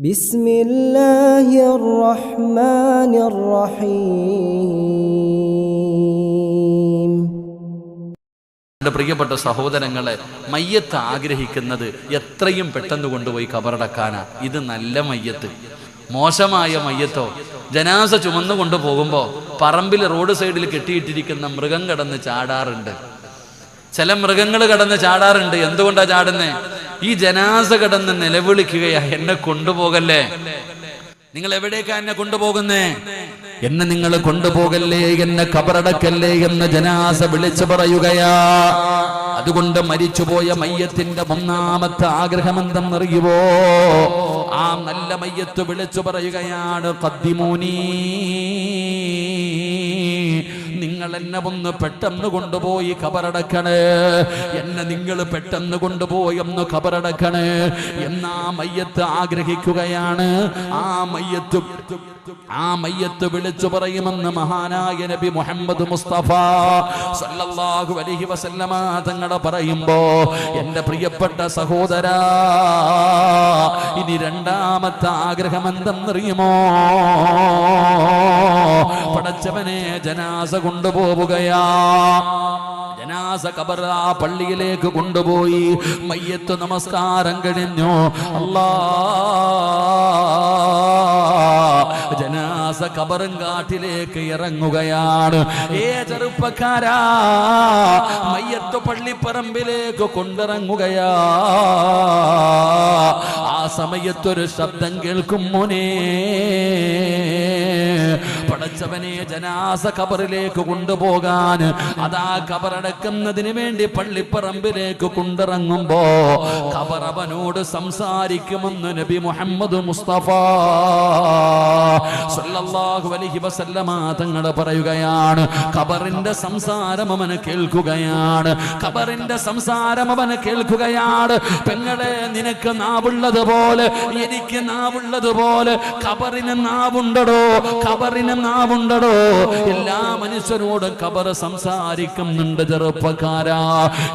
بسم الله الرحمن الرحيم. പ്രിയപ്പെട്ട സഹോദരങ്ങളെ, മയ്യത്ത് ആഗ്രഹിക്കുന്നത് എത്രയും പെട്ടെന്ന് കൊണ്ടുപോയി കബറടക്കാനാ. ഇത് നല്ല മയ്യത്ത്. മോശമായ മയ്യത്തോ ജനാസ ചുമന്നു കൊണ്ടുപോകുമ്പോൾ പറമ്പിൽ റോഡ് സൈഡിൽ കെട്ടിയിട്ടിരിക്കുന്ന മൃഗം കടന്ന് ചാടാറുണ്ട്. ചില മൃഗങ്ങൾ കടന്ന് ചാടാറുണ്ട്. എന്തുകൊണ്ടാ ചാടുന്നേ? ഈ ജനാസ കടന്ന് നിലവിളിക്കുകയാ, എന്നെ കൊണ്ടുപോകല്ലേ, നിങ്ങൾ എവിടേക്കാ എന്നെ കൊണ്ടുപോകുന്നേ, എന്നെ നിങ്ങൾ കൊണ്ടുപോകല്ലേ, എന്നെ കബറടക്കല്ലേ എന്ന് ജനാസ വിളിച്ചു പറയുകയാ. അതുകൊണ്ട് മരിച്ചുപോയ മയ്യത്തിന്റെ ഒന്നാമത്തെ ആഗ്രഹം എന്തെന്നറിയുവോ? ആ നല്ല മയ്യത്ത് വിളിച്ചു പറയുകയാണ്, ഖദ്ദിമൂനി, നിങ്ങൾ എന്നെ ഒന്ന് പെട്ടെന്ന് കൊണ്ടുപോയി കബറടക്കണേ, എന്നെ നിങ്ങൾ പെട്ടെന്ന് കൊണ്ടുപോയി ഒന്ന് കബറടക്കണേ എന്നാ മയ്യത്ത് ആഗ്രഹിക്കുകയാണ്. ആ മയ്യത്ത് വിളിച്ചു പറയുമെന്ന് മഹാനായ നബി മുഹമ്മദ് മുസ്തഫ സല്ലല്ലാഹു അലൈഹി വസല്ലമ തങ്ങൾ പറയുമ്പോ, എന്റെ പ്രിയപ്പെട്ട സഹോദരാ, ഇനി രണ്ടാമത്തെ ആഗ്രഹം എന്തെന്നറിയുമോ? പടച്ചവനെ, ജനാസ കൊണ്ടുപോവുകയാ. ജനാസ ഖബർ ആ പള്ളിയിലേക്ക് കൊണ്ടുപോയി. മയ്യത്ത് നമസ്കാരം കഴിഞ്ഞു. ജനാസ ഖബറങ്കാട്ടിലേക്ക് ഇറങ്ങുകയാണ്. ചെറുപ്പക്കാരാ, മയ്യത്ത് പള്ളിപ്പറമ്പിലേക്ക് കൊണ്ടിറങ്ങുകയാ. ആ സമയത്തൊരു ശബ്ദം കേൾക്കും, മോനെ, പടച്ചവനെ, ജനാസ ഖബറിലേക്ക് കൊണ്ടുപോകാൻ അതാ ഖബറടക്കുന്നതിന് വേണ്ടി പള്ളിപ്പറമ്പിലേക്ക് കൊണ്ടിറങ്ങുമ്പോ ഖബർ അവനോട് സംസാരിക്കുമെന്ന് നബി മുഹമ്മദ് മുസ്തഫ സല്ലല്ലാഹു അലൈഹി വസല്ലമ തങ്ങൾ പറയുകയാണ്. ഖബറിന്റെ സംസാരം അവന് കേൾക്കുകയാണ്. ഖബറിന്റെ സംസാരം അവന് കേൾക്കുകയാണ്. പെങ്ങളെ, നിനക്ക് നാവുള്ളതുപോലെ എനിക്ക് നാവുള്ളതുപോലെ ഖബറിന് നാവുണ്ടടോ, ഖബറിന് നാവുണ്ടടോ. എല്ലാ മനുഷ്യരോടും ഖബർ സംസാരിക്കുന്നുണ്ട്. ചെറുപ്പക്കാരാ,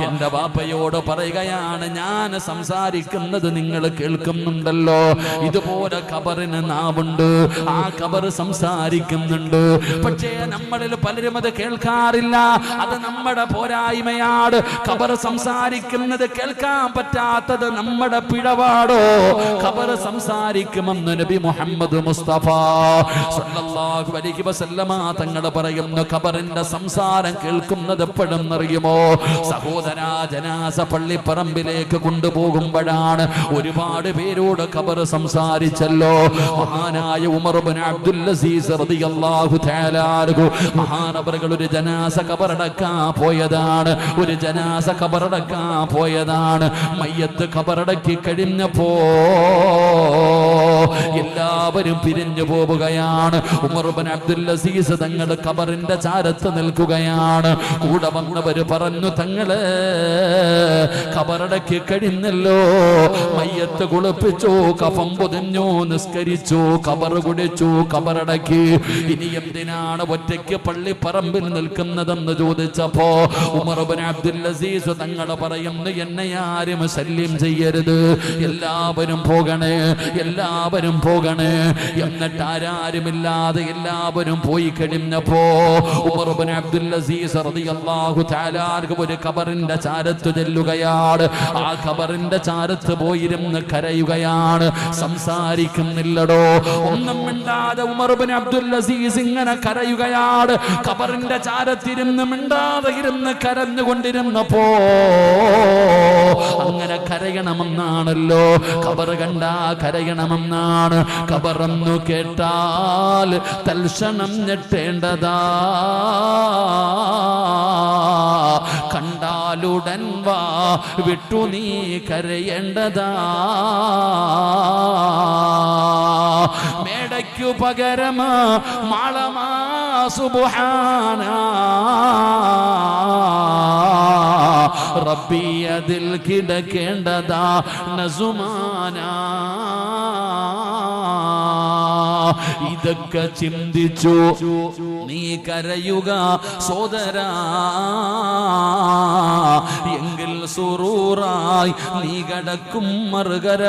എന്റെ ബാപ്പയോട് പറയുകയാണ്, ഞാൻ സംസാരിക്കുന്നത് നിങ്ങൾ കേൾക്കുന്നുണ്ടല്ലോ. ഇതുപോലെ ഖബറിന് നാവുണ്ട്, ആ ഖബർ സംസാരിക്കുന്നുണ്ട്. പക്ഷേ നമ്മളിൽ പലരും അത് കേൾക്കാറില്ല. അത് നമ്മുടെ പോരായ്മയാണ്. ഖബർ സംസാരിക്കുന്നത് കേൾക്കാൻ പറ്റാത്തത് നമ്മുടെ പിഴവാടോ? ഖബർ സംസാരിക്കുമെന്ന് നബി മുഹമ്മദ് മുസ്തഫ സല്ലല്ലാഹു അലൈഹി വസല്ലമ തങ്ങൾ പറയുന്നു. ഖബറിന്റെ സംസാരം കേൾക്കുന്നത് എപ്പോഴെന്നറിയുമോ? സഹോദരാ, ജനാസ പള്ളിപ്പറമ്പിലേക്ക് കൊണ്ടുപോകുമ്പോഴാണ്. ഒരുപാട് പേരോട് ഖബർ സംസാരിച്ചല്ലോ. മഹാനായ ഉമർ ഇബ്നു അബ്ദുൽ അസീസ് റളിയല്ലാഹു തആല അൻഹു മഹാനവറുകൾ ഒരു ജനാസ ഖബറടക്കാൻ പോയതാണ്. ഒരു ജനാസ ഖബറടക്കാൻ പോയതാണ്. മയ്യത്ത് ഖബറടക്കി കഴിഞ്ഞപ്പോ എല്ലാവരും പിരിഞ്ഞു പോവുകയാണ്. ഉമർ ഇബ്നു അബ്ദുൽ അസീസ് തങ്ങൾ ഖബറിന്റെ ചാരത്ത് നിൽക്കുകയാണ്. കൂടെ വന്നവര് പറഞ്ഞു, തങ്ങളെ, ഖബറടക്കി കഴിഞ്ഞല്ലോ, മയ്യത്ത് കുളിപ്പിച്ചു, കഫം പൊതിഞ്ഞു, നിസ്കരിച്ചു, ഖബർ കുടിച്ചു, ഖബറടക്കി. ഇനി എന്തിനാണ് ഒറ്റയ്ക്ക് പള്ളിപ്പറമ്പിൽ നിൽക്കുന്നതെന്ന് ചോദിച്ചപ്പോ ഉമർ ഇബ്നു അബ്ദുൽ അസീസ് തങ്ങൾ പറയുന്നു, എന്നെ ആരും ശല്യം ചെയ്യരുത്, എല്ലാവരും പോകണേ, എല്ലാവരും പോകണേ. എന്നിട്ട് ആരാരുമില്ലാതെ എല്ലാവരും പോയി കഴിഞ്ഞപ്പോ ഉമർ ഇബ്നു അബ്ദുൽ അസീസ് റളിയല്ലാഹു തആല അൻഹു ഒരു ഖബറിന്റെ ചാരത്ത് ചെല്ലുകയാണ്. ആ ഖബറിന്റെ ചാരത്ത് പോയിരുന്ന് കരയുകയാണ്. സംസാരിക്കുന്നില്ലടോ, ഒന്നും മിണ്ടാതെ ഉമർ ഇബ്നു അബ്ദുൽ അസീസ് ഇങ്ങനെ കരയുകയാണ്. ഖബറിന്റെ ചാരത്തിരുന്ന് മിണ്ടാതെ ഇരുന്ന് കരഞ്ഞുകൊണ്ടിരുന്നപ്പോ, അങ്ങനെ കരയണമെന്നാണല്ലോ, ഖബർ കണ്ടാ കരയണമെന്നാണ്. ഖബറെന്നു കേട്ടാൽ തൽക്ഷണം ഞെട്ടേണ്ടതാ, കണ്ടാലുടൻ വാ വിട്ടു നീ കരയേണ്ടതാ. മേടയ്ക്കു പകരം മാളമാ സുബ്ഹാന റബ്ബി, അതിൽ കിടക്കേണ്ടതാ നസുമാന. ഇതൊക്കെ ചിന്തിച്ചു നീ കരയുക സോദരാ, എങ്കിൽ സുറൂറായി നീ കടക്കും മറുകര.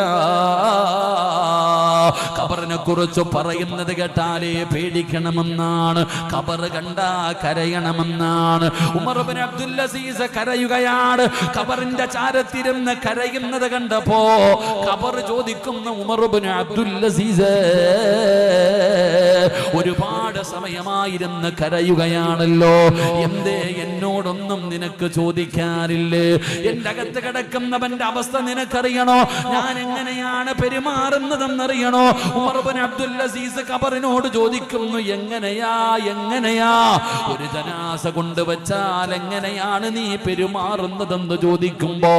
കുറിച്ച് പറയുന്നത് കേട്ടാലേ പേടിക്കണമെന്നാണ്, ഖബർ കണ്ടാ കരയണമെന്നാണ്. ഉമർ ഇബ്നു അബ്ദുൽ അസീസ് കരയുകയാണ്. ഖബറിന്റെ ചാരത്തിരുന്ന് കരയുന്നത് കണ്ടപ്പോ ഖബർ ചോദിക്കുന്നു, ഉമർ ഇബ്നു അബ്ദുൽ അസീസ് ഒരുപാട് സമയമായിരുന്ന് കരയുകയാണല്ലോ, എന്തേ എന്നോടൊന്നും നിനക്ക് ചോദിക്കാറില്ലേ? എന്റെ അകത്ത് കിടക്കുന്നവന്റെ അവസ്ഥ നിനക്കറിയണോ? ഞാൻ എങ്ങനെയാണ് പെരുമാറുന്നതെന്നറിയണോ? ഉമർ ഇബ്നു അബ്ദുൽ അസീസ് ഖബറിനോട് ചോദിക്കുന്നു, എങ്ങനെയാ ഒരു ജനാസ കൊണ്ടുവച്ചാൽ എങ്ങനെയാണ് നീ പെരുമാറുന്നതെന്ന് ചോദിക്കുമ്പോ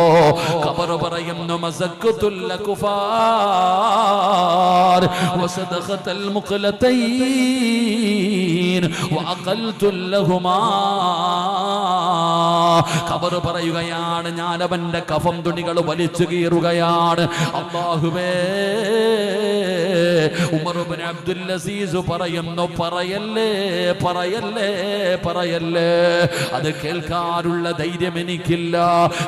ഖബർ പറയുന്നു, മസഖ്തുൽ കുഫാർ വസദഖതൽ മുഖലതൈൻ വഅഖൽതുൽ ലഹുമാ. ഖബർ പറയുകയാണ്, ഞാൻ അവന്റെ കഫം തുണികൾ വലിച്ചു കീറുകയാണ്. അല്ലാഹുവേ, ഉമർ ഇബ്നു അബ്ദുൽ അസീസ് പറയുന്നു, പറയല്ലേ, അത് കേൾക്കാനുള്ള ധൈര്യം എനിക്കില്ല.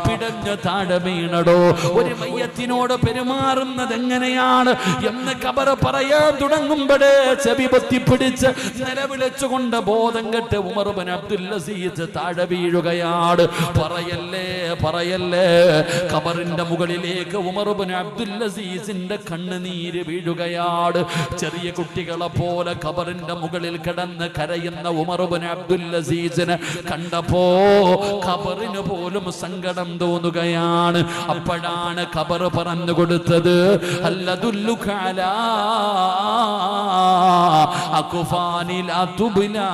പിടഞ്ഞു താഴെ വീണടോ. ഒരു മയ്യത്തിനോട് പെരുമാറുന്നത് എങ്ങനെയാണ് എന്ന് ഖബർ പറയാൻ തുടങ്ങുമ്പോഴേ ചെവി പൊത്തിപ്പിടിച്ച് നിലവിളിച്ചുകൊണ്ട് ബോധം കെട്ട് ഉമർ ഇബ്നു അബ്ദുൽ അസീസ് താഴെ വീഴുകയാണ്. പറയല്ലേ. ഖബറിന്റെ മുകളിലേക്ക് ഉമർ ഇബ്നു അബ്ദുൽ അസീസിന്റെ കണ്ണുനീര് വീഴുകയാണ്. ചെറിയ കുട്ടികളെ പോലെ ഖബറിന്റെ മുകളിൽ കിടന്ന് കരയുന്ന ഉമർ ഇബ്നു അബ്ദുൽ അസീസിനെ കണ്ടപ്പോ ഖബറിന് പോലും സങ്കടം തോന്നുകയാണ്. അപ്പോഴാണ് ഖബർ പറഞ്ഞു കൊടുത്തത്, അല്ലദുല്ലുക അലാ അഖ്ഫാനി ലാ തുബ്ലാ.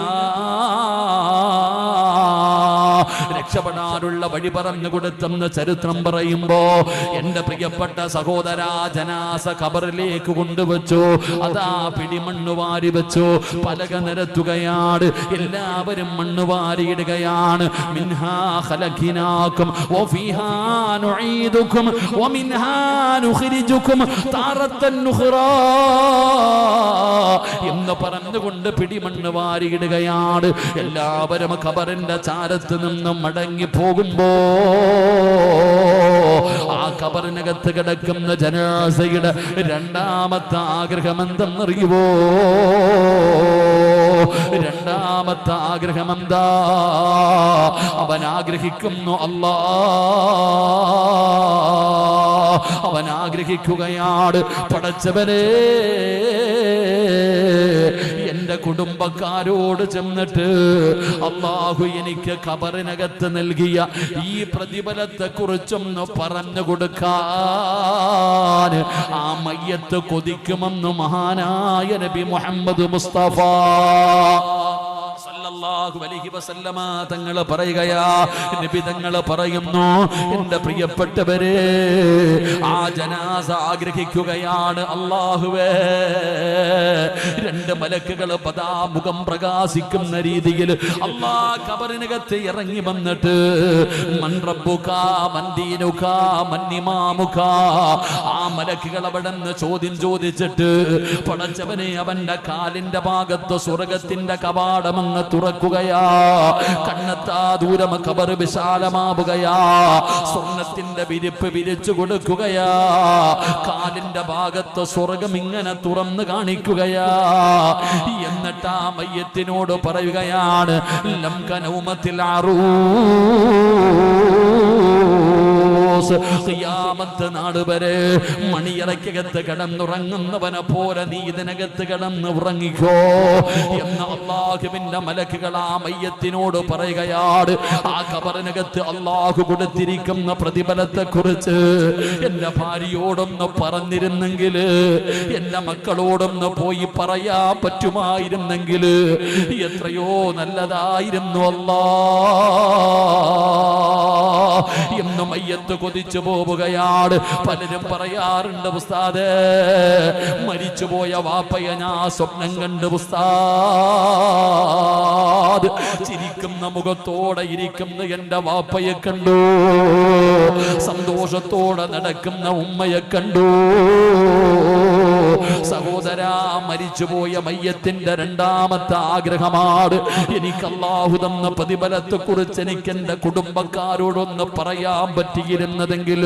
രക്ഷപ്പെടാനുള്ള വഴി പറഞ്ഞു കൊടുത്തെന്ന് ചരിത്രം പറയുമ്പോ എന്റെ പ്രിയപ്പെട്ട സഹോദര, ജനാസ ഖബറിലേക്ക് കൊണ്ടുവച്ചു. അതാ പിടിമണ്ണ് വാരി വെച്ചു, പലക നിരത്തുകയാണ്. എല്ലാവരും മണ്ണ് വാരിയിടുകയാണ്. മിൻഹാ ഖലഖനാകും വഫീഹാ നുഈദുകും വമിൻഹാ നുഖ്രിജുകും താറത്തൻ നുഖ്റാ എന്ന് പറഞ്ഞുകൊണ്ട് പിടിമണ്ണ് വാരിയിടുകയാണ്. എല്ലാവരും ഖബറിന്റെ ചാരത്ത് നിന്നും മടങ്ങി പോകുമ്പോ ആ ഖബറിനകത്ത് കിടക്കുന്ന ജനാസയുടെ രണ്ടാമത്തെ ആഗ്രഹം എന്തെന്നറിയുവോ? രണ്ടാമത്തെ ആഗ്രഹം എന്താ? അവൻ ആഗ്രഹിക്കുന്നു, അവൻ ആഗ്രഹിക്കുകയാണ്, പടച്ചവനെ, എന്റെ കുടുംബക്കാരോട് ചെന്നിട്ട് അല്ലാഹു എനിക്ക് ഖബറിനകത്ത് നൽകിയ ഈ പ്രതിഫലത്തെ കുറിച്ചൊന്ന് പറഞ്ഞു കൊടുക്കാൻ ആ മയ്യത്ത് കൊതിക്കുമെന്ന് മഹാനായ നബി മുഹമ്മദ് മുസ്തഫ സല്ലല്ലാഹു അലൈഹി വസല്ലമ തങ്ങൾ പറയുകയാ, നബി തങ്ങൾ പറയുന്നു, എന്റെ പ്രിയപ്പെട്ടവരെ, ആ ജനാസ ആഗ്രഹിക്കുകയാണ്, അല്ലാഹുവേ, രണ്ട് മലക്കുകൾ പതാമുഖം പ്രകാശിക്കുന്ന രീതിയിൽ അല്ലാഹ് ഖബറിനകത്ത് ഇറങ്ങി വന്നിട്ട് മൻ റബ്ബുക മൻ ദീനുക മൻ ഇമാമുക, ആ മലക്കുകൾ അവിടെ നിന്ന് ചോദ്യം ചോദിച്ചിട്ട് പടച്ചവനെ അവന്റെ കാലിന്റെ ഭാഗത്ത് സ്വർഗത്തിന്റെ കവാടമങ്ങ് തുറക്കുകയാ. കണ്ണെത്താ ദൂരം ഖബർ വിശാലമാവുകയാ. സ്വർണത്തിന്റെ വിരിപ്പ് വിരിച്ചു കൊടുക്കുകയാ. കാലിന്റെ ഭാഗത്ത് സ്വർഗം ഇങ്ങനെ തുറന്നു കാണിക്കുകയാ. എന്നിട്ട് ആ മയ്യത്തിനോട് പറയുകയാണ്, ലം കനൗമത്തിൽ ഖിയാമത്ത് നാട് വരെ മണിയറയ്ക്കകത്ത് കിടന്നുറങ്ങുന്നവനെ പോലെ നീ ഇതിനകത്ത് കിടന്ന് ഉറങ്ങിക്കോ എന്ന് അല്ലാഹുവിന്റെ മലക്കുകൾ ആ മയ്യത്തിനോട് പറയുകയാണ്. ആ ഖബറിനകത്ത് അല്ലാഹു കൊടുത്തിരിക്കുന്ന പ്രതിഫലത്തെ കുറിച്ച് എന്റെ ഭാര്യയോടൊന്ന് പറഞ്ഞിരുന്നെങ്കിൽ, എന്റെ മക്കളോടൊന്ന് പോയി പറയാൻ പറ്റുമായിരുന്നെങ്കിൽ എത്രയോ നല്ലതായിരുന്നു എന്ന് മയ്യത്ത് കൊതിച്ചു പോവുകയാണ്. പലരും പറയാറുണ്ട്, ഉസ്താദേ, മരിച്ചുപോയ വാപ്പയെ ഞാൻ സ്വപ്നം കണ്ട് ഉസ്താദ്, ചിരിക്കുന്ന മുഖത്തോടെ ഇരിക്കുന്ന എന്റെ വാപ്പയെ കണ്ടു, സന്തോഷത്തോടെ നടക്കുന്ന ഉമ്മയെ കണ്ടു. സഹോദരാ, മരിച്ചുപോയ മയ്യത്തിന്റെ രണ്ടാമത്തെ ആഗ്രഹമാണ്, എനിക്ക് അല്ലാഹു തന്ന പ്രതിഫലത്തെ കുറിച്ച് എനിക്ക് എന്റെ കുടുംബക്കാരോടൊന്ന് പറയാൻ പറ്റിയിരുന്നതെങ്കിൽ.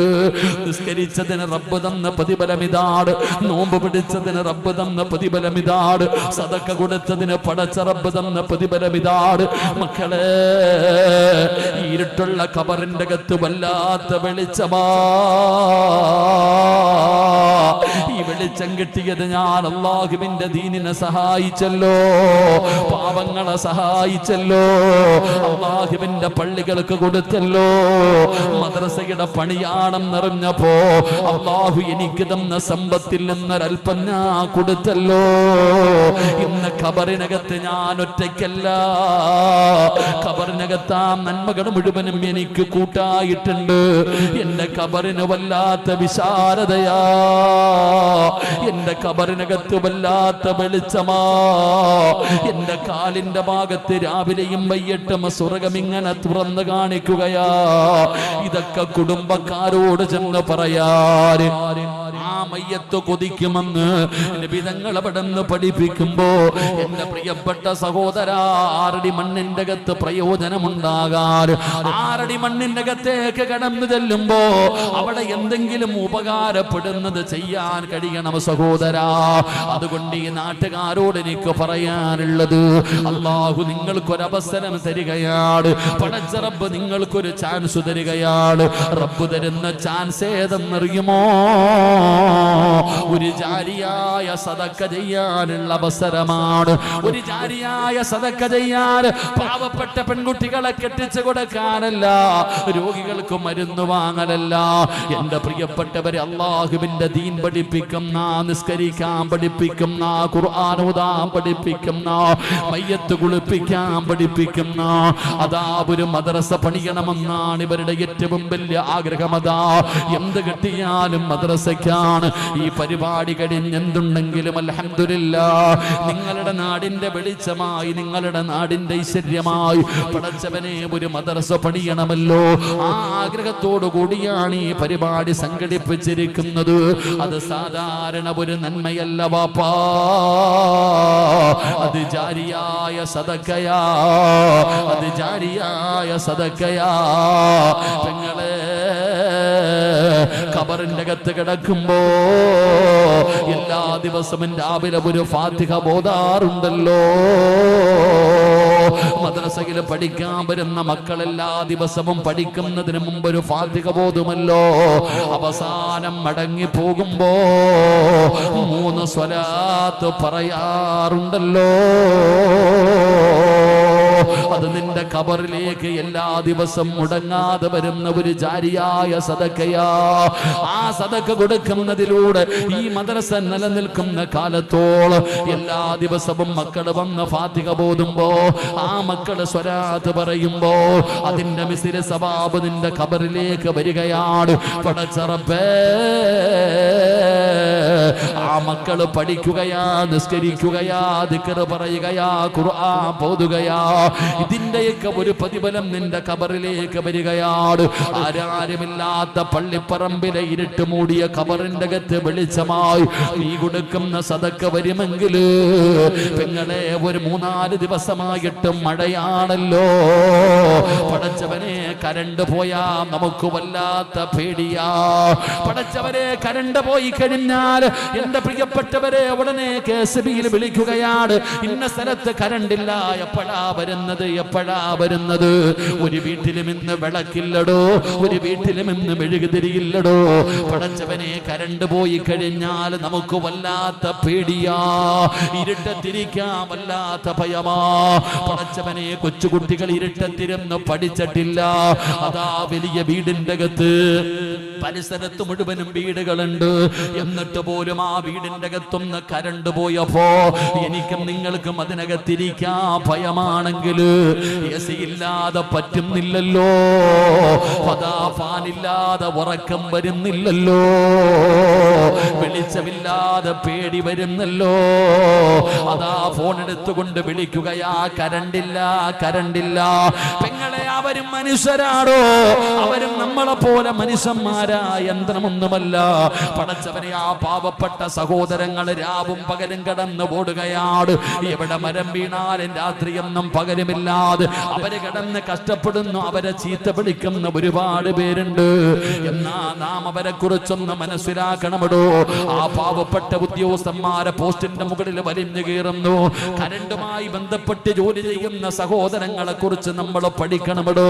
നിസ്കരിച്ചതിന് റബ്ബ് തന്ന പ്രതിഫലം ഇതാണ്, നോമ്പ് പിടിച്ചതിന് റബ്ബ് തന്ന പ്രതിഫലം ഇതാണ്, സദക്ക കൊടുത്തതിന് പടച്ച റബ്ബ് തന്ന പ്രതിഫലം ഇതാണ്. മക്കളെ, ഇരുട്ടുള്ള ഖബറിന്റെ അകത്ത് വല്ലാത്ത വെളിച്ചമാ. ഈ വെളിച്ചം കിട്ടിയത് ഞാൻ അല്ലാഹുവിന്റെ ദീനിനെ സഹായിച്ചല്ലോ, പാവങ്ങളെ സഹായിച്ചല്ലോ, അല്ലാഹുവിന്റെ പള്ളികൾക്ക് കൊടുത്തല്ലോ, മദ്രസയുടെ പണിയാണെന്നറിഞ്ഞപ്പോ അല്ലാഹു എനിക്ക് തന്ന സമ്പത്തിൽ നിന്നൊരൽപ്പം ഞാൻ കൊടുത്തല്ലോ. ഇന്ന് ഖബറിനകത്ത് ഞാൻ ഒറ്റയ്ക്കല്ല, ഖബറിനകത്ത് ആ നന്മകൾ മുഴുവനും എനിക്ക് കൂട്ടായിട്ടുണ്ട്. എന്റെ ഖബറിന് വല്ലാത്ത വിശാലതയാ, എന്റെ ഖബറിനകത്ത് വല്ലാത്ത വെളിച്ചമാ. എന്റെ കാലിന്റെ ഭാഗത്ത് രാവിലെയും വൈകിട്ടും സ്വർഗമിങ്ങനെ തുറന്നു കാണിക്കുകയാ. ഇതൊക്കെ കുടുംബക്കാരോട് ചെന്ന് പറയാൻ ആ മയ്യത്ത് കൊതിക്കുമെന്ന് നബി തങ്ങൾ അവിടുന്ന് പഠിപ്പിക്കുമ്പോ, എന്റെ പ്രിയപ്പെട്ട സഹോദരാ, 6 അടി മണ്ണിന്റെ അകത്ത് പ്രയോജനമുണ്ടാകാൻ, 6 അടി മണ്ണിന്റെ അകത്തേക്ക് കടന്നു ചെല്ലുമ്പോ അവിടെ എന്തെങ്കിലും ഉപകാരപ്പെടുന്നത് ചെയ്യാൻ കഴിയണം സഹോദരാ. അതുകൊണ്ട് ഈ നാട്ടുകാരോട് എനിക്ക് പറയാനുള്ളത്, അല്ലാഹു നിങ്ങൾക്കൊരവസരം തരികയാണ്, പടച്ച റബ്ബ് നിങ്ങൾക്കൊരു ചാൻസ് തരികയാണ്. റബ്ബ് തരുന്ന ചാൻസ് ഏതെന്നറിയുമോ? ഒരു ജാരിയായ സദക്ക ചെയ്യാനുള്ള അവസരമാണ്. ഒരു ജാരിയായ സദക്ക ചെയ്യാൻ പാവപ്പെട്ട പെൺകുട്ടികളെ കെട്ടിച്ചു കൊടുക്കാനല്ല, രോഗികൾക്ക് മരുന്ന് വാങ്ങലല്ല. എന്റെ പ്രിയപ്പെട്ടവരെ, അല്ലാഹുവിന്റെ ദീൻ പഠിപ്പിക്കുന്ന, നിസ്കരിക്കാൻ പഠിപ്പിക്കുന്ന, ഖുർആൻ ഓതാൻ പഠിപ്പിക്കുന്ന, മയ്യത്ത് കുളിപ്പിക്കാൻ പഠിപ്പിക്കുന്ന അതാ ഒരു മദ്രസ പണിയണമെന്നാണ് ഇവരുടെ ഏറ്റവും വലിയ ആഗ്രഹം. അതാ എന്ത് കിട്ടിയാലും മദ്രസയ്ക്കാണ്. ഈ പരിപാടി കഴിഞ്ഞ് എന്തുണ്ടെങ്കിലും അൽഹംദുലില്ലാഹ് നിങ്ങളുടെ നാടിന്റെ വെളിച്ചമായി, നിങ്ങളുടെ നാടിന്റെ ഐശ്വര്യമായി പടച്ചവനെ ഒരു മദ്രസ പണിയണമല്ലോ. ആ ആഗ്രഹത്തോടു കൂടിയാണ് ഈ പരിപാടി സംഘടിപ്പിച്ചിരിക്കുന്നത്. അത് സാധാരണ ഒരു നന്മയല്ല വാപ്പാ, അത് ജാരിയായ സദക്കയാ, അത് ജാരിയായ സദക്കയാ. പെങ്ങളെ, ഖബറിന്റെ അകത്ത് കിടക്കുമ്പോ എല്ലാ ദിവസവും രാവിലെ ഒരു ഫാത്തിഹ ബോധാറുണ്ടല്ലോ. മദ്രസയിൽ പഠിക്കാൻ വരുന്ന മക്കൾ എല്ലാ ദിവസവും പഠിക്കുന്നതിന് മുമ്പ് ഒരു ഫാത്തിഹ ബോധുമല്ലോ. അവസാനം മടങ്ങി പോകുമ്പോ 3 സ്വലാത്ത് പറയാറുണ്ടല്ലോ. അത് നിന്റെ ഖബറിലേക്ക് എല്ലാ ദിവസം മുടങ്ങാതെ വരുന്ന ഒരു ജാരിയായ സദക്കയാ. ആ സദക്ക കൊടുക്കുന്നതിലൂടെ ഈ മദ്രസ നിലനിൽക്കുന്ന കാലത്തോളം എല്ലാ ദിവസവും മക്കൾ വന്ന് ഫാത്തിഹ ബോധുമ്പോ, ആ മക്കള് സ്വലാത്ത് പറയുമ്പോ അതിന്റെ മിസ്ര സവാബ് നിന്റെ ഖബറിലേക്ക് വരികയാണ്. പടച്ച റബ്ബേ, ആ മക്കള് പഠിക്കുകയാ, നിസ്കരിക്കുകയാ, ദിക്ർ പറയുകയാ, ഖുർആൻ ഓതുകയാ. ഇതിന്റെയൊക്കെ ഒരു പ്രതിഫലം നിന്റെ ഖബറിലേക്ക് വരികയാണ്. ആരാരുമില്ലാത്ത പള്ളിപ്പറമ്പിലെ ഇരുട്ട് മൂടിയ ഖബറിന്റെ അകത്ത് വെളിച്ചമായി നീ കൊടുക്കുന്ന സദക്ക വരുമെങ്കിൽ പെങ്ങളെ, ഒരു 3-4 ദിവസമായിട്ടും മഴയാണല്ലോ. പടച്ചവനെ, കരണ്ട് പോയാ നമുക്ക് വല്ലാത്ത പേടിയാ. പടച്ചവനെ, കരണ്ട് പോയി കഴിഞ്ഞാൽ എന്റെ പ്രിയപ്പെട്ടവരെ ഉടനെ KSBയിൽ വിളിക്കുകയാണ്, ഇന്ന സ്ഥലത്ത് കരണ്ടില്ല. എപ്പോഴാ വരുന്നത്, എപ്പോഴാ വരുന്നത്? ഒരു വീട്ടിലും ഇന്ന് വിളക്കില്ലടോ, ഒരു വീട്ടിലും ഇന്ന് മെഴുകുതിരിയില്ലടോ. പടച്ചവനെ, കരണ്ട് പോയി കഴിഞ്ഞാൽ നമുക്ക് വല്ലാത്ത പേടിയാ, ഇരുട്ടത്തിരിക്കാൻ വല്ലാത്ത ഭയമാ. പടച്ചവനെ, കൊച്ചുകുട്ടികൾ ഇരുട്ടത്തിരുന്ന് പഠിച്ചിട്ടില്ല. അതാ വലിയ വീടിന്റെ അകത്ത് പരിസരത്ത് മുഴുവനും വീടുകളുണ്ട്, എന്നിട്ട് പോലും ആ വീടിന്റെ അകത്തൊന്ന് കരണ്ട് പോയപ്പോ എനിക്കും നിങ്ങൾക്കും അതിനകത്തിരിക്കാൻ ഭയമാണെങ്കിൽ AC ഇല്ലാതെ പറ്റുന്നില്ലല്ലോ, അതാ ഫാനില്ലാതെ ഉറക്കം വരുന്നില്ലല്ലോ, വെളിച്ചമില്ലാതെ പേടി വരുന്നല്ലോ. അതാ ഫോൺ എടുത്തുകൊണ്ട് വിളിക്കുകയാ, കരണ്ടില്ല, കരണ്ടില്ല. പെങ്ങളെ, അവരും മനുഷ്യരാടോ, അവരും നമ്മളെ പോലെ മനുഷ്യന്മാരായ യന്ത്രമൊന്നുമല്ല. പടച്ചവനെ, ആ പാവപ്പെട്ട സഹോദരങ്ങൾ രാവും പകലും കടന്നു ഓടുകയാണ്. എവിടെ മരം വീണാലും രാത്രിയൊന്നും പകലുമില്ലാതെ അവര് കിടന്ന് കഷ്ടപ്പെടുന്നു. അവരെ ചീത്ത പിടിക്കുന്ന ഒരുപാട് പേരുണ്ട്. എന്നാ നാം അവരെ കുറിച്ചൊന്ന് മനസ്സിലാക്കണമടോ. ആ പാവപ്പെട്ട ഉദ്യോഗസ്ഥന്മാരെ പോസ്റ്റിന്റെ മുകളിൽ വലിഞ്ഞു കയറുന്നു. കരണ്ടുമായി ബന്ധപ്പെട്ട് ജോലി ചെയ്യുന്ന സഹോദരങ്ങളെ കുറിച്ച് നമ്മൾ പഠിക്കണമടോ.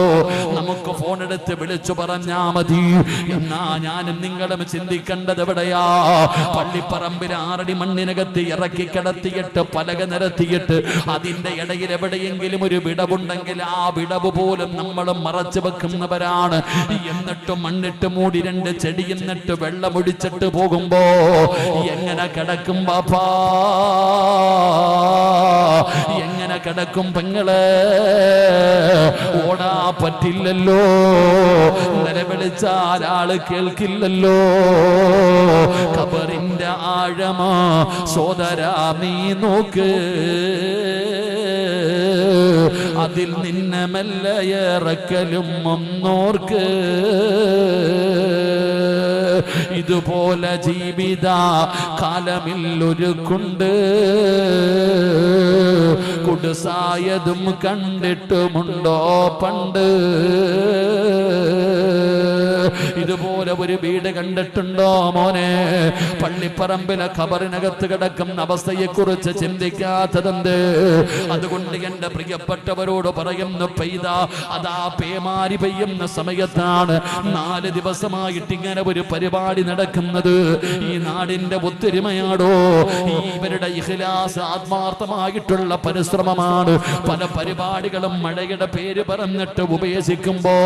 നമുക്ക് ഫോൺ എടുത്ത് വിളിച്ചു പറഞ്ഞാ മതി. എന്നാ ഞാനും നിങ്ങളും ചിന്തിക്കേണ്ടത് എവിടെയാ? പള്ളിപ്പറമ്പിൽ 6 അടി മണ്ണിനകത്ത് ഇറക്കി കിടത്തിയിട്ട് പലക നിരത്തിയിട്ട് അതിന്റെ ഇടയിൽ എവിടെയെങ്കിലും ഒരു വിടവുണ്ടെങ്കിൽ ആ വിടവ് പോലും നമ്മൾ മറച്ചു വെക്കുന്നവരാണ്. എന്നിട്ട് മണ്ണിട്ട് മൂടി 2 ചെടി എന്നിട്ട് വെള്ളമൊടിച്ചിട്ട് പോകുമ്പോ എങ്ങനെ കിടക്കും ബാപ്പാ? എങ്ങനെ കിടക്കും പെങ്ങളെ? ഓടാ പറ്റില്ലല്ലോ, നിലവിളിച്ചാൽ ആള് കേൾക്കില്ലല്ലോ. ഖബറിന്റെ ആഴമാ സോദരാ നീ നോക്ക്, അതിൽ നിന്നെ മെല്ലെ ഇറക്കലും ഒന്നോർക്ക്. ഇതുപോലെ ജീവിത കാലമില്ലൊരുക്കുണ്ട്, കുടുസായതും കണ്ടിട്ടുമുണ്ടോ പണ്ട്? ഇതുപോലെ ഒരു വീട് കണ്ടിട്ടുണ്ടോ മോനെ? പള്ളിപ്പറമ്പിലെ ഖബറിനകത്ത് കിടക്കുന്ന അവസ്ഥയെ കുറിച്ച് ചിന്തിക്കാത്തതെന്ത്? അതുകൊണ്ട് എന്റെ പ്രിയപ്പെട്ടവരോട് പറയുന്നു, പെയ്ത അതാ പേമാരി പെയ്യുന്ന സമയത്താണ് 4 ദിവസമായിട്ട് ഇങ്ങനെ ഒരു പരിപാടി നടക്കുന്നത്. ഈ നാടിന്റെ ഒത്തൊരുമയാടോ, ഇവരുടെ ഇഖ്ലാസ് ആത്മാർത്ഥമായിട്ടുള്ള പരിശ്രമമാണ്. പല പരിപാടികളും മഴയുടെ പേര് പറഞ്ഞിട്ട് ഉപേക്ഷിക്കുമ്പോ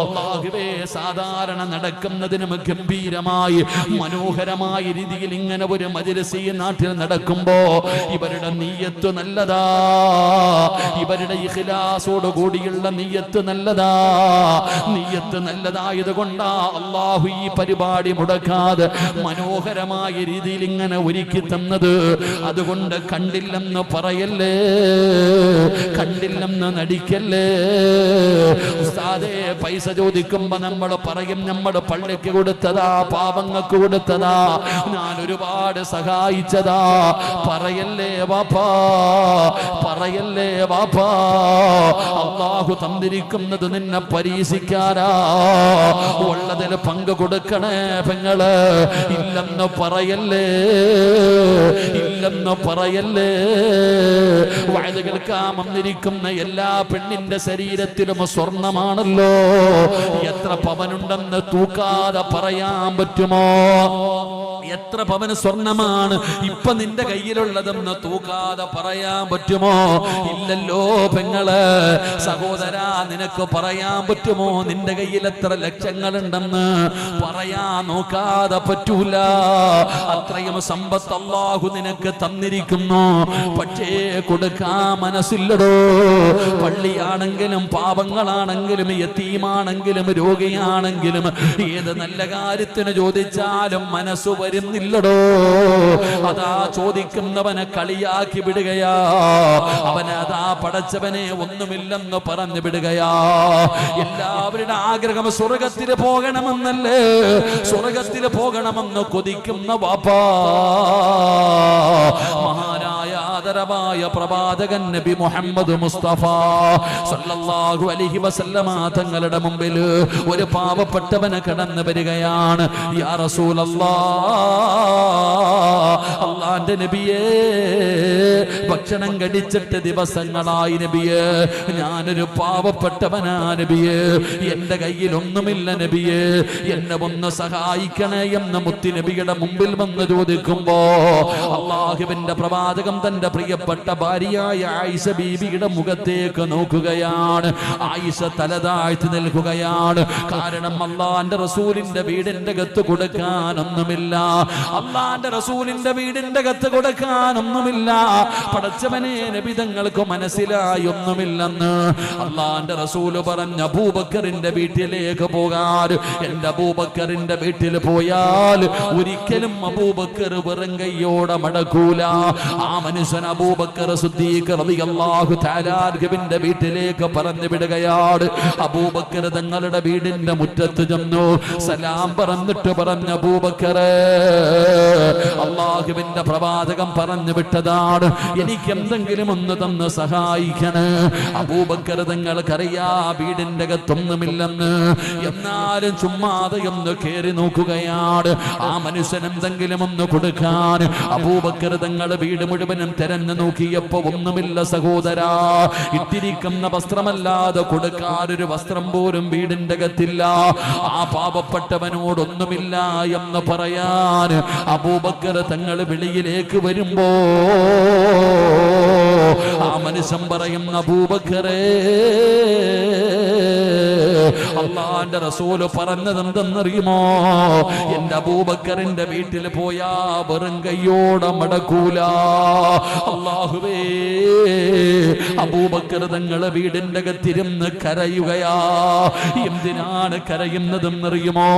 അല്ലാഹുവേ, സാധാരണ നടക്കുന്നതിനും ഗംഭീരമായി മനോഹരമായ രീതിയിൽ ഇങ്ങനെ ഒരു മജ്‌ലിസ് ഈ നാട്ടിൽ നടക്കുമ്പോ ഇവരുടെ നിയ്യത്ത് നല്ലതാ, ഇവരുടെ ഇഖ്ലാസോട് കൂടിയുള്ള നിയ്യത്ത് നല്ലതാ. നിയ്യത്ത് നല്ലതായത് കൊണ്ടാ അല്ലാഹു ഈ പരിപാടി മുടക്കാതെ മനോഹരമായ രീതിയിൽ ഇങ്ങനെ ഒരുക്കി തന്നത്. അതുകൊണ്ട് കണ്ടില്ലെന്ന് പറയല്ലേ, കണ്ടില്ലെന്ന് നടിക്കല്ലേ. ഉസ്താദേ, പൈസ ചോദിക്കുമ്പോ നമ്മൾ പറയും നമ്മൾ പള്ളിക്ക് കൊടുത്തതാ, പാവങ്ങൾക്ക് കൊടുത്തതാ, ഞാൻ ഒരുപാട് സഹായിച്ചതാ. പറയല്ലേ വാപ്പാ, പറയല്ലേ വാപ്പാ. അല്ലാഹു തന്നിരിക്കുന്നത് നിന്നെ പരീക്ഷിക്കാനാ. ഉള്ളതിൽ പങ്ക് കൊടുക്കണേ പെങ്ങള്. ഇല്ലെന്ന് പറയല്ലേ, ഇല്ലെന്ന് പറയല്ലേ. വഅദ് കേൾക്കാൻ വന്നിരിക്കുന്ന എല്ലാ പെണ്ണിന്റെ ശരീരത്തിലും സ്വർണമാണല്ലോ. എത്ര പവനുണ്ടെന്ന് തൂക്കാതെ പറയാൻ പറ്റുമോ? എത്ര പവന് സ്വർണമാണ് ഇപ്പൊ നിന്റെ കയ്യിലുള്ളതെന്ന് തൂക്കാതെ പറയാൻ പറ്റുമോ? ഇല്ലല്ലോ പെങ്ങള്. സഹോദരാ, നിനക്ക് പറയാൻ പറ്റുമോ നിന്റെ കയ്യിൽ എത്ര ലക്ഷങ്ങളുണ്ടെന്ന്? പറയാൻ നോക്കാതെ പറ്റൂല. അത്രയും സമ്പത്ത് അല്ലാഹു നിനക്ക് തന്നിരിക്കുന്നു. പക്ഷേ കൊടുക്കാൻ മനസ്സില്ലടോ. പള്ളിയാണെങ്കിലും പാവങ്ങളാണെങ്കിലും യതീമാണെങ്കിലും രോഗിയാണെങ്കിലും ഏത് നല്ല കാര്യത്തിന് ചോദിച്ചാലും മനസ്സ് വരുന്നില്ലടോ. അതാ ചോദിക്കുന്നവനെ കളിയാക്കി വിടുകയാ. അവന് അതാ പടച്ചവനെ ഒന്നുമില്ലെന്ന് പറഞ്ഞു വിടുകയാ. എല്ലാവരുടെ ആഗ്രഹം സ്വർഗത്തിൽ പോകണമെന്നല്ലേ, സ്വർഗത്തിൽ പോകണമെന്ന് കൊതിക്കുന്ന വാപ്പാ. മഹാനായ ആദരവായ പ്രവാചകൻ നബി മുഹമ്മദ് മുസ്തഫ സല്ലല്ലാഹു അലൈഹി വസല്ലമ തങ്ങളുടെ മുമ്പിൽ ഒരു പാവപ്പെട്ടവനെ കടന്നു വരികയാണ്. യാ റസൂലല്ലാഹ്, അല്ലാഹുവിന്റെ നബിയേ, ഭക്ഷണം കഴിച്ചിട്ട് ദിവസങ്ങളായി നബിയേ, ഞാനൊരു പാവപ്പെട്ടവനാ നബിയേ, എന്റെ കയ്യിൽ ഒന്നുമില്ല നബിയേ, എന്നെ ഒന്ന് സഹായിക്കണേ എന്ന് മുത്തി നബിയുടെ മുമ്പിൽ വന്ന് ചോദിക്കുമ്പോ അല്ലാഹുവിന്റെ പ്രവാചകം തന്റെ പ്രിയപ്പെട്ട ഭാര്യയായ ആയിഷ ബീവിയുടെ മുഖത്തേക്ക് നോക്കുകയാണ്. ആയിഷ തലതാഴ്ത്തി നിൽക്കുകയാണ്. കാരണം അല്ലാഹുവിന്റെ റസൂലിന്റെ വീടിന്റെ അകത്ത് കൊടുക്കാനൊന്നുമില്ല. അല്ലാഹുവിന്റെ റസൂലിന്റെ വീടിന്റെ അകത്ത് കൊടുക്കാനൊന്നുമില്ല. പടച്ചവനെ നബി തങ്ങൾക്ക് മനസ്സിലായി ഒന്നുമില്ലെന്ന്. അള്ളാന്റെ റസൂല് പറഞ്ഞ അബൂബക്കറിന്റെ വീട്ടിലേക്ക് പോകാൻ, എന്റെ അബൂബക്കറിന്റെ വീട്ടിൽ പോയാൽ ഒരിക്കലും അബൂബക്കർ വെറും കൈയോടെ മടക്കൂല. ആ മനുഷ്യൻ അബൂബക്കർ സിദ്ദീഖ് റളിയല്ലാഹു തആല അൻഹുവിന്റെ വീട്ടിലേക്ക് പറഞ്ഞു വിടുകയാണ്. അബൂബക്കർ തങ്ങളുടെ വീടിന്റെ മുറ്റത്ത് ചെന്നു സലാം പറഞ്ഞിട്ട് പറഞ്ഞു, അബൂബക്കറേ, അല്ലാഹുവിന്റെ പ്രവാചകൻ പറഞ്ഞു വിട്ടതാണ്, എനിക്ക് എന്തെങ്കിലും ഒന്ന് തന്ന് സഹായിക്കണേ. അബൂബക്കർ തങ്ങൾക്കറിയാ വീടിന്റെ അകത്തൊന്നുമില്ലെന്ന്. എന്നാലും ചുമ്മാതെ ഒന്ന് കേറി നോക്കുകയാണ്. ആ മനുഷ്യൻ എന്തെങ്കിലും ഒന്ന് കൊടുക്കാൻ അബൂബക്കർ തങ്ങൾ വീട് മുഴുവനും തെരഞ്ഞു നോക്കിയപ്പോ ഒന്നുമില്ല സഹോദരാ. ഇട്ടിരിക്കുന്ന വസ്ത്രമല്ലാതെ കൊടുക്കാൻ ഒരു വസ്ത്രം പോലും വീടിന്റെ അകത്തില്ല. ആ പാവപ്പെട്ടവനോടൊന്നുമില്ല എന്ന് പറയാൻ അബൂബക്കർ തങ്ങൾ വെളിയിലേക്ക് വരുമ്പോ ആ മനുഷ്യൻ പറയും, അബൂബക്കറേ, അള്ളാന്റെ റസൂല് പറഞ്ഞത് എന്തെന്നറിയുമോ? എന്റെ അബൂബക്കറിന്റെ വീട്ടിൽ പോയാ വെറും കയ്യോടെ മടക്കൂല. അല്ലാഹുവേ, അബൂബക്കർ തങ്ങളെ വീടിന്റെ അകത്തിരുന്ന് കരയുകയാ. എന്തിനാണ് കരയുന്നതെന്നറിയുമോ?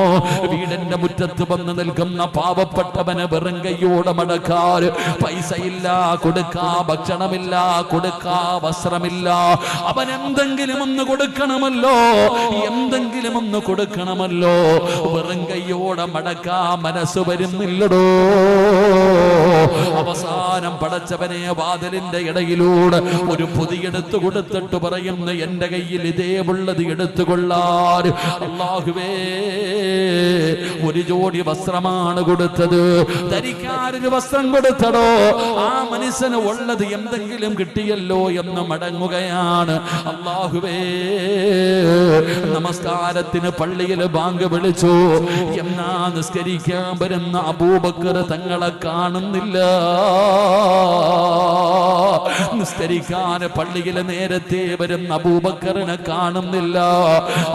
വീടിന്റെ മുറ്റത്ത് വന്ന് നിൽക്കുന്ന പാവപ്പെട്ടവന് വെറും കയ്യോടെ മടക്കാൻ പൈസയില്ല, കൊടുക്കാ ഭക്ഷണമില്ല, കൊടുക്കാ വസ്ത്രമില്ല. അവൻ എന്തെങ്കിലും ഒന്ന് കൊടുക്കണമല്ലോ, എന്തെങ്കിലും ഒന്ന് കൊടുക്കണമല്ലോ. വെറും കയ്യോടെ മടക്കാ മനസ്സ് വരുന്നില്ലടോ. അവസാനം പടച്ചവനെ വാതിലിന്റെ ഇടയിലൂടെ ഒരു പൊതിയെടുത്തു കൊടുത്തിട്ട് പറയുന്നു, എന്റെ കയ്യിൽ ഇതേ ഉള്ളത് എടുത്തുകൊള്ളാൻ. അല്ലാഹുവേ, ഒരു ജോഡി വസ്ത്രമാണ് കൊടുത്തത്, ധരിക്കാനൊരു വസ്ത്രം കൊടുത്തടോ. ആ മനുഷ്യന് ഉള്ളത് എന്തെങ്കിലും കിട്ടിയല്ലോ എന്ന് മടങ്ങുകയാണ്. അല്ലാഹുവേ, നമസ്കാരത്തിന് പള്ളിയിൽ ബാങ്ക് വിളിച്ചു. എന്നാ നിസ്കരിക്കാൻ വരുന്ന അബൂബക്കർ തങ്ങളെ കാണുന്നില്ല. നിസ്കരിക്കാൻ പള്ളിയിൽ നേരത്തെ വരുന്ന അബൂബക്കറിനെ കാണുന്നില്ല.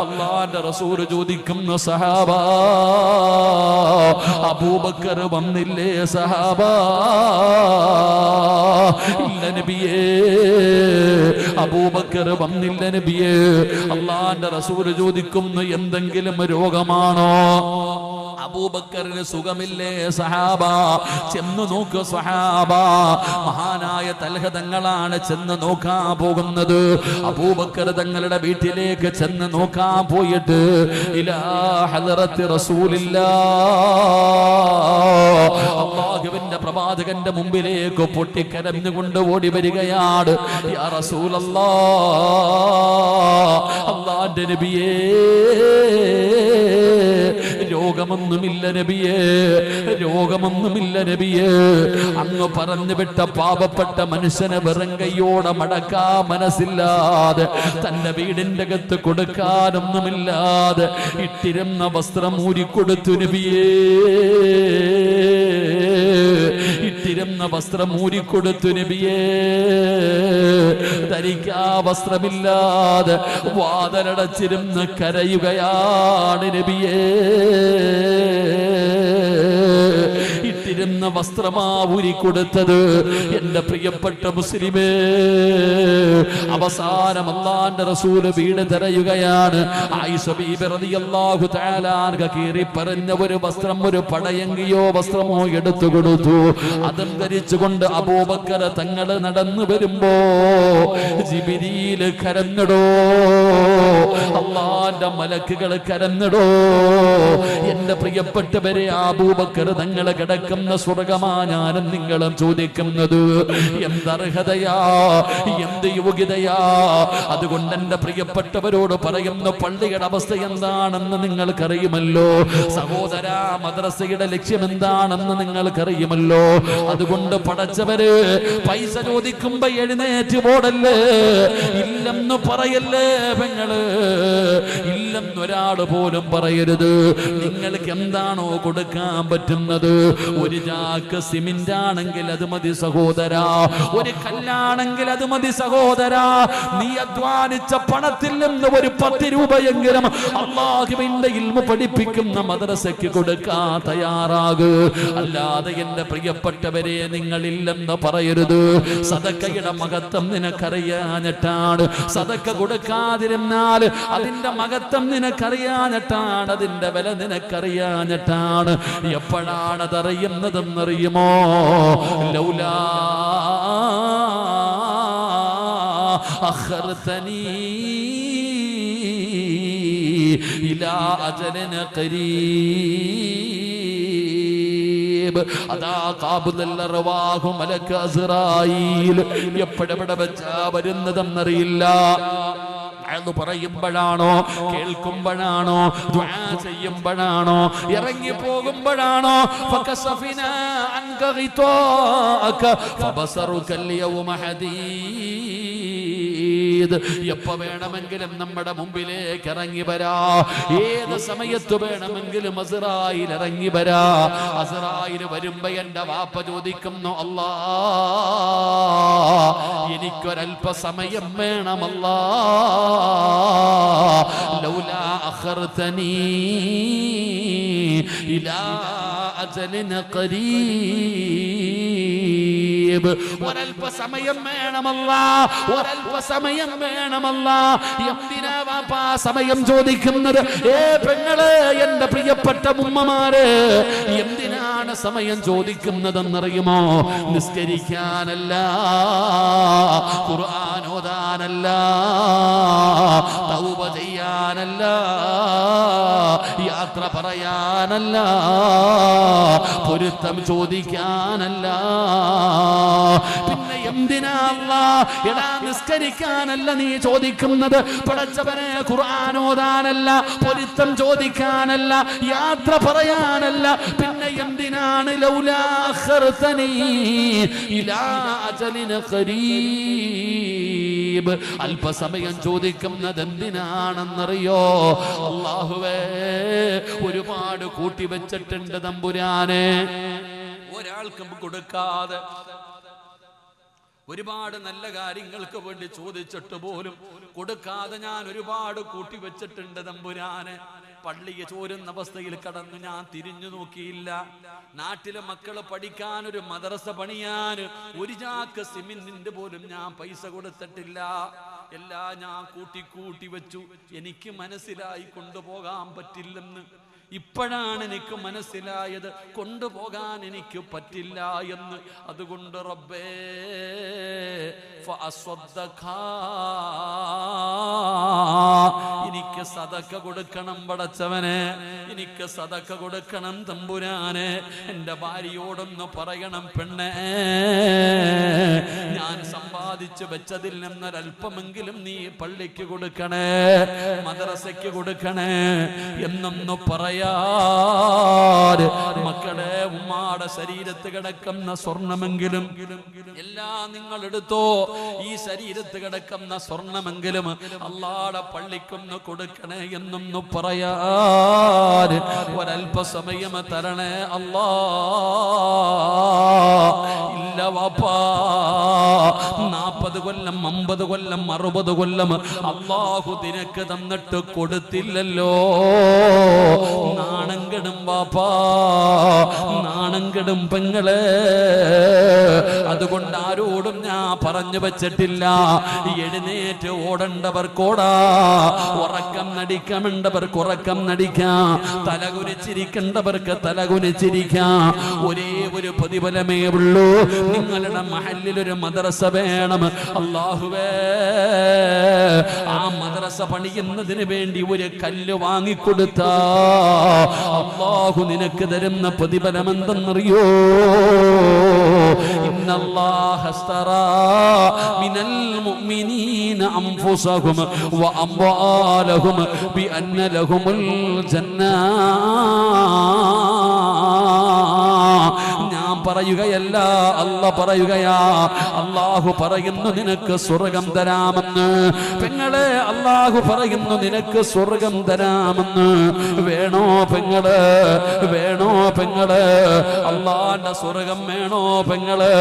അള്ളാന്റെ റസൂൽ ചോദിക്കുന്നു, സഹാബ, അബൂബക്കർ വന്നില്ലേ സഹാബ? ഇല്ല നബിയേ, അബൂബക്കർ വന്നില്ല നബിയേ. അള്ളാന്റെ റസൂല് ചോദിക്കുന്നു, എന്തെങ്കിലും രോഗമാണോ? അബൂബക്കറിന് സുഖമില്ലേ സഹാബ? ചെന്ന് നോക്ക് സഹാബ. മഹാനായ തൽഹ തങ്ങളാണ് ചെന്ന് നോക്കാൻ പോകുന്നത്. അബൂബക്കർ തങ്ങളുടെ വീട്ടിലേക്ക് ചെന്ന് നോക്കാൻ പോയിട്ട് ഇലാ ഹദറത്തി റസൂലില്ലാഹ്, അല്ലാഹുവിന്റെ പ്രവാചകന്റെ മുമ്പിലേക്ക് പൊട്ടിക്കരഞ്ഞുകൊണ്ട് ഓടി വരികയാണ്. യാ റസൂലല്ലാഹ്, അല്ലാഹുവിന്റെ നബിയേ, രോഗമൊന്നുമില്ല നബിയേ, രോഗമൊന്നുമില്ല നബിയേ. അങ്ങ് പറഞ്ഞു വിട്ട പാവപ്പെട്ട മനുഷ്യനെ വെറും കയ്യോടെ മടക്കാ മനസ്സില്ലാതെ, തന്റെ വീടിന്റെ അകത്ത് കൊടുക്കാനൊന്നുമില്ലാതെ ഇട്ടിരുന്ന വസ്ത്രം ഊരിക്കൊടുത്തു നബിയേ. ഇട്ടിരുന്ന വസ്ത്രം ഊരിക്കൊടുത്തു നബിയേ. ധരിക്കാ വസ്ത്രമില്ലാതെ വാതിലടച്ചിരുന്ന് കരയുകയാണ് നബിയേ. ഇട്ടിരുന്ന വസ്ത്രമാ ഊരിക്കൊടുത്തത്. എന്റെ പ്രിയപ്പെട്ട മുസ്ലിമേ, അവസാനം അല്ലാഹുവിന്റെ റസൂൽ വീട് തിരയുകയാണ്. ആയിഷ ബീബി റളിയല്ലാഹു തആല അൻഹ കീറി പറഞ്ഞ ഒരു വസ്ത്രം, ഒരു പടയങ്കിയോ വസ്ത്രമോ എടുത്തു കൊടുത്തു. അതും ധരിച്ചുകൊണ്ട് അബൂബക്കർ തങ്ങൾ നടന്നു വരുമ്പോ ജിബ്രീൽ കരഞ്ഞടോ, അല്ലാഹുവിന്റെ മലക്കുകൾ കരഞ്ഞടോ. എന്റെ പ്രിയപ്പെട്ടവരെ, അബൂബക്കർ തങ്ങളെ കിടക്കുന്ന സ്വർഗമാ ഞാനും നിങ്ങളും ചോദിക്കുന്നത്. എന്തർഹതയാ, എന്ത് യോഗ്യതയാ. അതുകൊണ്ട് എന്റെ പ്രിയപ്പെട്ടവരോട് പറയുന്ന പള്ളിയുടെ അവസ്ഥ എന്താണെന്ന് നിങ്ങൾക്കറിയുമല്ലോ. സഹോദര, മദ്രസയുടെ ലക്ഷ്യം എന്താണെന്ന് നിങ്ങൾക്കറിയുമല്ലോ. അതുകൊണ്ട് പടച്ചവര് പൈസ ചോദിക്കുമ്പോ എഴുന്നേറ്റ് പോടല്ലേ, ഇല്ലെന്ന് പറയല്ലേ പെങ്ങള്, ഇല്ലെന്നൊരാള് പോലും പറയരുത്. നിങ്ങൾക്ക് എന്താണോ കൊടുക്കാൻ പറ്റുന്നത്, ഒരു ചാക്ക് സിമന്റ് ആണെങ്കിൽ അത് മതി സഹോദരാ, ഒരു കല്ലാണെങ്കിൽ അത് മതി സഹോദരാ. നീ അധ്വാനിച്ച പണത്തിൽ നിന്ന് ഒരു 10 രൂപയെങ്കിലും അല്ലാഹുവിന്റെ ഇൽമ പഠിപ്പിക്കുന്ന മദ്രസയ്ക്ക് കൊടുക്കാൻ തയ്യാറാകൂ. അല്ലാതെ എന്റെ പ്രിയപ്പെട്ടവരെ നിങ്ങളില്ലെന്ന് പറയരുത്. സദക്കയുടെ മഹത്വം നിനക്കറിയാഞ്ഞിട്ടാണ്. സദക്ക കൊടുക്കാതിരുന്നാൽ അതിന്റെ മഹത്വം നിനക്കറിയാഞ്ഞിട്ടാണ്, അതിന്റെ വില നിനക്കറിയാഞ്ഞിട്ടാണ്. എപ്പോഴാണ് അതറിയുന്നതെന്നറിയുമോ? ലൗലാ അഖർതനീ ഇലാ അജലിൻ ഖരീബ്. അതാ ഖാബിദുൽ അർവാഹു മലക്ക് അസ്റായീൽ എപ്പോഴെവിടെ വെച്ചാ വരുന്നതെന്നറിയില്ല. അത് പറയുമ്പോഴാണോ, കേൾക്കുമ്പോഴാണോ, ദുആ ചെയ്യുമ്പോഴാണോ, ഇറങ്ങി പോകുമ്പോഴാണോ? ഫകസഫിനാ അൻക ഗിതാഅക ഫബസറുക അൽയൗമ ഹദീദ്. എപ്പോ വേണമെങ്കിലും നമ്മുടെ മുമ്പിലേക്ക് ഇറങ്ങി വരാ, ഏത് സമയത്ത് വേണമെങ്കിലും അസ്റായീൽ ഇറങ്ങി വരാ. അസ്റായീൽ വരുമ്പോ എന്റെ വാപ്പ ചോദിക്കുന്നു, അല്ലാ എനിക്കൊരൽപ്പ സമയം വേണം അല്ലാ, ലൗലാ അഖർതനീ ഇലാ അജലിൻ ഖരീബ്. ഒരൽപ്പ സമയം വേണമല്ലാ, ഒരൽപ്പ സമയം വേണമല്ലാ. എന്തിനാ വാപ്പാ സമയം ചോദിക്കുന്നത്? പെങ്ങളെ, എന്റെ പ്രിയപ്പെട്ട ഉമ്മമാരെ, എന്തിനാണ് സമയം ചോദിക്കുന്നതെന്നറിയുമോ? നിസ്കരിക്കാനല്ല, ഖുർആൻ ഓതാനല്ല, തൗബ ചെയ്യാനല്ല, യാത്ര പറയാനല്ല, പൊരുത്തം ചോദിക്കാനല്ല. പിന്നെ എന്തിനാ അല്ലാഹ്? എടാ, നിസ്കരിക്കാനല്ല നീ ചോദിക്കുന്നത്. പടച്ചവനെ, ഖുർആൻ ഓതാനല്ല, പൊരുത്തം ചോദിക്കാനല്ല, യാത്ര പറയാനല്ല. പിന്നെ എന്തിനാണ് ലൗലാ അഖർതനീ ഇലാ അജലിൻ ഖരീബ്? അല്പസമയം ചോദിക്കുന്നത് എന്തിനാണെന്നറിയോ? അല്ലാഹുവേ, ഒരുപാട് കൂട്ടിവെച്ചിട്ടുണ്ട് തമ്പുരാനെ. ഒരാൾക്കും കൊടുക്കാതെ ഒരുപാട് നല്ല കാര്യങ്ങൾക്ക് വേണ്ടി ചോദിച്ചിട്ട് പോലും കൊടുക്കാതെ ഞാൻ ഒരുപാട് കൂട്ടിവെച്ചിട്ടുണ്ട് തമ്പുരാനെ. പള്ളിയെ ചോരുന്ന അവസ്ഥയിൽ കടന്നു ഞാൻ തിരിഞ്ഞു നോക്കിയില്ല. നാട്ടിലെ മക്കള് പഠിക്കാൻ ഒരു മദ്രസ പണിയാൻ ഒരു ചാക്ക് സിമന്റിന്റെ പോലും ഞാൻ പൈസ കൊടുത്തിട്ടില്ല. എല്ലാം ഞാൻ കൂട്ടി വെച്ചു. എനിക്ക് മനസ്സിലായി കൊണ്ടുപോകാൻ പറ്റില്ലെന്ന്. ഇപ്പോഴാണ് എനിക്ക് മനസ്സിലായത് കൊണ്ടുപോകാൻ എനിക്ക് പറ്റില്ല എന്ന്. അതുകൊണ്ട് റബ്ബേ എനിക്ക് സദക്ക കൊടുക്കണം പടച്ചവനെ, എനിക്ക് സദക്ക കൊടുക്കണം തമ്പുരാനെ. എൻ്റെ ഭാര്യയോടൊന്ന് പറയണം, പെണ്ണേ, ഞാൻ സമ്പാദിച്ചു വെച്ചതിൽ നിന്നൊരൽപ്പമെങ്കിലും നീ പള്ളിക്ക് കൊടുക്കണേ, മദ്രസയ്ക്ക് കൊടുക്കണേ എന്നൊന്ന് പറയാ. മക്കളെ, ഉമ്മാടെ ശരീരത്ത് കിടക്കുന്ന സ്വർണമെങ്കിലും എല്ലാം നിങ്ങൾ എടുത്തോ. ഈ ശരീരത്ത് കിടക്കുന്ന സ്വർണമെങ്കിലും അല്ലാഹുവിന്റെ പള്ളിക്കൊന്ന് കൊടുക്കണേ എന്നൊന്ന് പറയാൻ ഒരല്പസമയം തരണേ അല്ലാ. ഇല്ല വാപ്പാ, 40 കൊല്ലം 50 കൊല്ലം 60 കൊല്ലം അല്ലാഹു നിനക്ക് തന്നിട്ട് കൊടുത്തില്ലല്ലോ. നാണംകെടും വാപ്പാ, നാണംകെടും പെങ്ങളെ. അതുകൊണ്ട് ആരോടും ഞാൻ പറഞ്ഞു വെച്ചിട്ടില്ല. എഴുന്നേറ്റ് ഓടേണ്ടവർക്കോടാ, ഉറക്കം നടിക്കണ്ടവർക്ക് ഉറക്കം നടിക്കാം, തലകുനിച്ചിരിക്കേണ്ടവർക്ക് തലകുനിച്ചിരിക്കാം. ഒരേ ഒരു പ്രതിഫലമേ ഉള്ളൂ, നിങ്ങളുടെ മഹല്ലിൽ ഒരു മദ്രസ വേണം. അല്ലാഹുവേ, ആ മദ്രസ പണിയുന്നതിന് വേണ്ടി ഒരു കല്ല് വാങ്ങിക്കൊടുത്ത അല്ലാഹു നിനക്ക് തരുന്ന പ്രതിഫലം എന്തെന്നറിയോ? ഇന്നല്ലാഹ അസ്തറാ മിനൽ മുഅ്മിനീന അൻഫുസഹും വഅംവാലഹും ബിഅന്ന ലഹുമുൽ ജന്ന. ഞാൻ പറയുകയല്ല, അല്ല പറയുകയാ. അല്ലാഹു പറയുന്നു നിനക്ക് സ്വർഗം തരാമെന്ന്. പെങ്ങളെ, അല്ലാഹു പറയുന്നു നിനക്ക് സ്വർഗം തരാമെന്ന്. വേണോ പെങ്ങള്? വേണോ പെങ്ങള്? അല്ലാഹുവിന്റെ സ്വർഗം വേണോ പെങ്ങള്?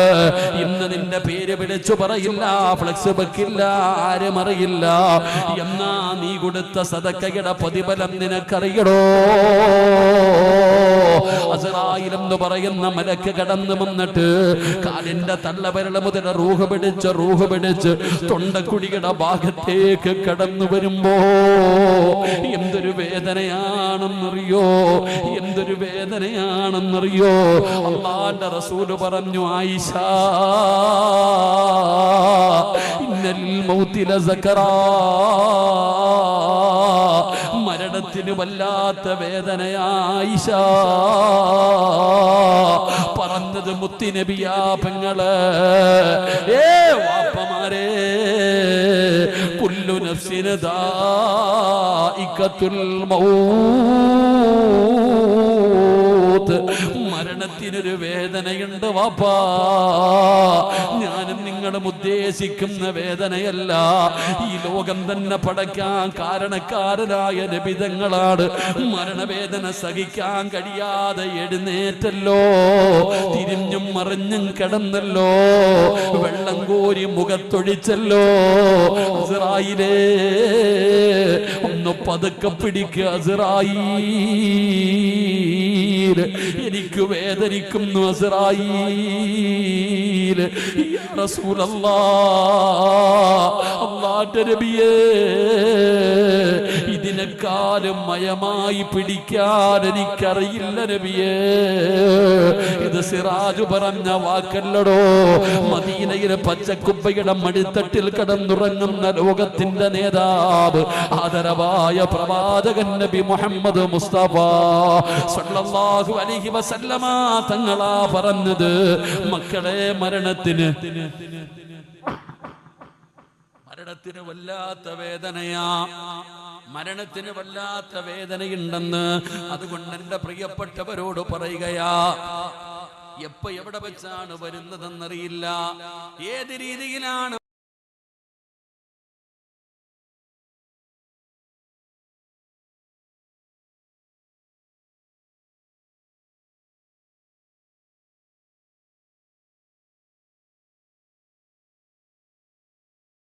ഇന്ന് നിന്റെ പേര് വിളിച്ചു പറയില്ല, ഫ്ലെക്സ് വെക്കില്ല, ആരും അറിയില്ല. എന്നാ നീ കൊടുത്ത സദക്കയുടെ പ്രതിഫലം നിനക്കറിയടോ? അസ്റായീൽ എന്ന് പറയുന്ന മലക്ക് കടന്നു വന്നിട്ട് കാലിന്റെ തള്ളവിരൽ മുതൽ റൂഹ് പിടിച്ച് തൊണ്ടക്കുടിയുടെ ഭാഗത്തേക്ക് കടന്നു വരുമ്പോ എന്തൊരു വേദനയാണെന്നറിയോ? എന്തൊരു വേദനയാണെന്നറിയോ? അല്ലാഹുവിന്റെ റസൂൽ പറഞ്ഞു, ആയിഷ, ഇന്നൽ മൗതി ലസകറാ, മരണത്തിന് വല്ലാത്ത വേദനയാ ആയിഷ. പറഞ്ഞത് മുത്തുനബിയാ പെങ്ങള്. വാപ്പമാരെ, കുല്ലു നഫ്സിന് ദാഇഖത്തുൽ മൗത്ത്, മരണത്തിനൊരു വേദനയുണ്ട് വാപ്പാ. ഞാനും നിങ്ങളും ഉദ്ദേശിക്കുന്ന വേദനയല്ല. ഈ ലോകം തന്നെ പടയ്ക്കാൻ കാരണക്കാരനായ നബിതങ്ങളാണ് മരണവേദന സഹിക്കാൻ കഴിയാതെ എഴുന്നേറ്റല്ലോ, തിരിഞ്ഞും മറിഞ്ഞും കിടന്നല്ലോ, വെള്ളം കോരി മുഖത്തൊഴിച്ചല്ലോ. അസ്റായീലേ, ഒന്ന് പതുക്കെ പിടിക്കുക അസ്റായീൽ, എനിക്ക് വേദനിക്കുന്നു അസ്റായീൽ. യാ റസൂലല്ലാഹ്, അല്ലാഹുവിന്റെ നബിയേ, ഇതിനെക്കാളും മയമായി പിടിക്കാൻ എനിക്കറിയില്ല നബിയേ. ഇത് സിറാജ് പറഞ്ഞ വാക്കല്ലടോ. മദീനയിലെ പച്ചക്കുപ്പയുടെ മടിത്തട്ടിൽ കടന്നുറങ്ങുന്ന ലോകത്തിന്റെ നേതാവ്, ആദരവായ പ്രവാചകൻ നബി മുഹമ്മദ് മുസ്തഫ സല്ലല്ലാഹു അലൈഹി വസല്ലമ തങ്ങളാ പറഞ്ഞത്, മക്കളെ, മരണത്തിന് വല്ലാത്ത വേദനയാ, മരണത്തിന് വല്ലാത്ത വേദനയുണ്ടെന്ന്. അതുകൊണ്ട് എന്റെ പ്രിയപ്പെട്ടവരോട് പറയുകയാ, എപ്പോ എവിടെ വെച്ചാണ് വരുന്നതെന്നറിയില്ല, ഏത് രീതിയിലാണ്